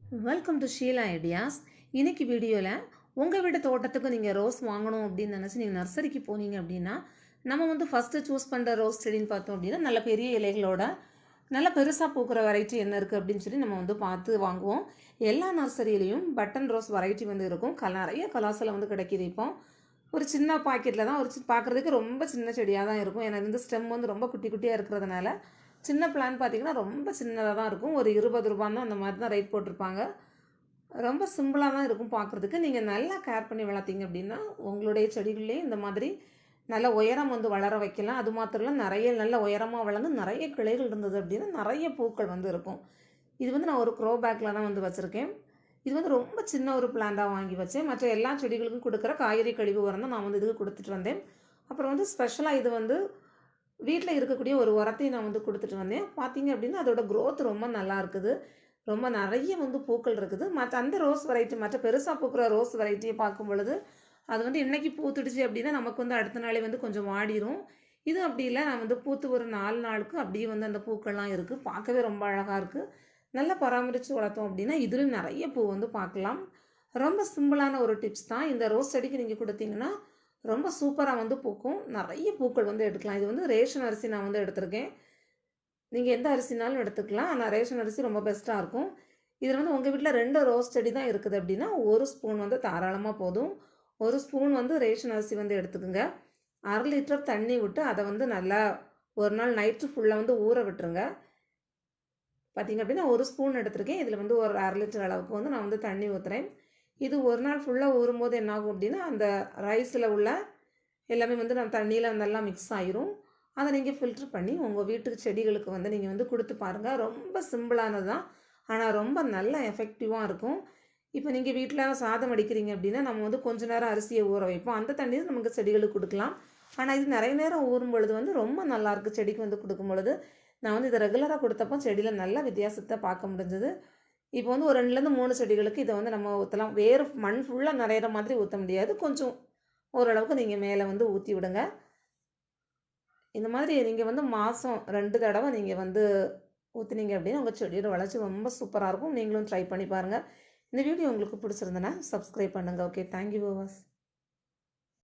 Welcome to Sheila ideas. இன்னைக்கு வீடியோவில் உங்கள் வீட்டு தோட்டத்துக்கு நீங்கள் ரோஸ் வாங்கணும் அப்படின்னு நினச்சி நீங்கள் நர்சரிக்கு போனீங்க அப்படின்னா நம்ம வந்து ஃபஸ்ட்டு சூஸ் பண்ணுற ரோஸ் செடின்னு பார்த்தோம் அப்படின்னா நல்ல பெரிய இலைகளோட நல்ல பெருசாக பூக்கிற வெரைட்டி என்ன இருக்குது அப்படின்னு சொல்லி நம்ம வந்து பார்த்து வாங்குவோம். எல்லா நர்சரியிலையும் பட்டன் ரோஸ் வெரைட்டி வந்து இருக்கும். நிறைய கலர்ஸில் வந்து கிடைக்கிது. இப்போ ஒரு சின்ன பாக்கெட்டில் தான் பார்க்குறதுக்கு ரொம்ப சின்ன செடியாக தான் இருக்கும். ஏன்னா இந்த ஸ்டெம் வந்து ரொம்ப குட்டி குட்டியாக இருக்கிறதுனால சின்ன பிளான் பார்த்திங்கன்னா ரொம்ப சின்னதாக தான் இருக்கும். ஒரு 20 ரூபான்னு அந்த மாதிரி தான் ரேட் போட்டிருப்பாங்க. ரொம்ப சிம்பிளாக தான் இருக்கும் பார்க்குறதுக்கு. நீங்கள் நல்லா கேர் பண்ணி வளர்த்தீங்க அப்படின்னா உங்களுடைய செடிகளே இந்த மாதிரி நல்ல உயரம் வந்து வளர வைக்கலாம். அது மாத்திரம் இல்லை, நிறைய நல்ல உயரமாக வளர்ந்து நிறைய கிளைகள் இருந்தது அப்படின்னா நிறைய பூக்கள் வந்து இருக்கும். இது வந்து நான் ஒரு க்ரோ பேக்கில் தான் வந்து வச்சுருக்கேன். இது வந்து ரொம்ப சின்ன ஒரு பிளான்ட்டாக வாங்கி வச்சேன். மற்ற எல்லா செடிகளுக்கும் கொடுக்குற காய்கறி கழிவு உரம் தான் நான் வந்து இதுக்கு கொடுத்துட்டு வந்தேன். அப்புறம் வந்து ஸ்பெஷலாக இது வந்து வீட்டில் இருக்கக்கூடிய ஒரு உரத்தையும் நான் வந்து கொடுத்துட்டு வந்தேன். பார்த்தீங்க அப்படின்னா அதோட க்ரோத் ரொம்ப நல்லா இருக்குது. ரொம்ப நிறைய வந்து பூக்கள் இருக்குது. மற்ற அந்த ரோஸ் வெரைட்டி, மற்ற பெருசாக பூக்கிற ரோஸ் வெரைட்டியை பார்க்கும் பொழுது அது வந்து இன்றைக்கி பூத்துடுச்சு அப்படின்னா நமக்கு வந்து அடுத்த நாளே வந்து கொஞ்சம் வாடிடும். இது அப்படி இல்லை, நான் வந்து பூத்து ஒரு 4 நாளுக்கு அப்படியே வந்து அந்த பூக்கள்லாம் இருக்குது. பார்க்கவே ரொம்ப அழகாக இருக்குது. நல்லா பராமரித்து வளர்த்தோம் அப்படின்னா இதுலேயும் நிறைய பூ வந்து பார்க்கலாம். ரொம்ப சிம்பிளான ஒரு டிப்ஸ் தான். இந்த ரோஸ் செடிக்கு நீங்கள் கொடுத்தீங்கன்னா ரொம்ப சூப்பராக வந்து பூக்கும். நிறைய பூக்கள் வந்து எடுக்கலாம். இது வந்து ரேஷன் அரிசி நான் வந்து எடுத்திருக்கேன். நீங்கள் எந்த அரிசினாலும் எடுத்துக்கலாம். ஆனால் ரேஷன் அரிசி ரொம்ப பெஸ்ட்டாக இருக்கும். இதில் வந்து உங்கள் வீட்டில் 2 ரோஸ் செடி தான் இருக்குது அப்படின்னா 1 ஸ்பூன் வந்து தாராளமாக போதும். 1 ஸ்பூன் வந்து ரேஷன் அரிசி வந்து எடுத்துக்கோங்க. 1/2 லிட்டர் தண்ணி விட்டு அதை வந்து நல்லா ஒரு நாள் நைட்டு ஃபுல்லாக வந்து ஊற விட்டுருங்க. பார்த்திங்க அப்படின்னா 1 ஸ்பூன் எடுத்திருக்கேன். இதில் வந்து ஒரு 1/2 லிட்டர் அளவுக்கு வந்து நான் வந்து தண்ணி ஊற்றுறேன். இது ஒரு நாள் ஃபுல்லாக ஊறும்போது என்னாகும் அப்படின்னா அந்த ரைஸில் உள்ள எல்லாமே வந்து நம்ம தண்ணியில் நல்லா மிக்ஸ் ஆகிரும். அதை நீங்கள் ஃபில்ட்ரு பண்ணி உங்கள் வீட்டுக்கு செடிகளுக்கு வந்து நீங்கள் வந்து கொடுத்து பாருங்கள். ரொம்ப சிம்பிளானது தான், ஆனால் ரொம்ப நல்ல எஃபெக்டிவாக இருக்கும். இப்போ நீங்கள் வீட்டில் சாதம் வடிக்கிறீங்க அப்படின்னா நம்ம வந்து கொஞ்சம் நேரம் அரிசியை ஊற வைப்போம். அந்த தண்ணியை நமக்கு செடிகளுக்கு கொடுக்கலாம். ஆனால் இது நிறைய நேரம் ஊறும் பொழுது வந்து ரொம்ப நல்லாயிருக்கு செடிக்கு வந்து கொடுக்கும் பொழுது. நான் வந்து இதை ரெகுலராக கொடுத்தப்போ செடியில் நல்ல வித்தியாசத்தை பார்க்க முடிஞ்சது. இப்போ வந்து ஒரு 2லேருந்து 3 செடிகளுக்கு இதை வந்து நம்ம ஊற்றலாம். வேறு மண் ஃபுல்லாக நிறையிற மாதிரி ஊற்ற முடியாது. கொஞ்சம் ஓரளவுக்கு நீங்கள் மேலே வந்து ஊற்றி விடுங்க. இந்த மாதிரி நீங்கள் வந்து மாதம் 2 தடவை நீங்கள் வந்து ஊற்றுனீங்க அப்படின்னா உங்கள் செடியோட வளர்ச்சி ரொம்ப சூப்பராக இருக்கும். நீங்களும் ட்ரை பண்ணி பாருங்கள். இந்த வீடியோ உங்களுக்கு பிடிச்சிருந்தனா சப்ஸ்கிரைப் பண்ணுங்கள். Okay, thank you viewers.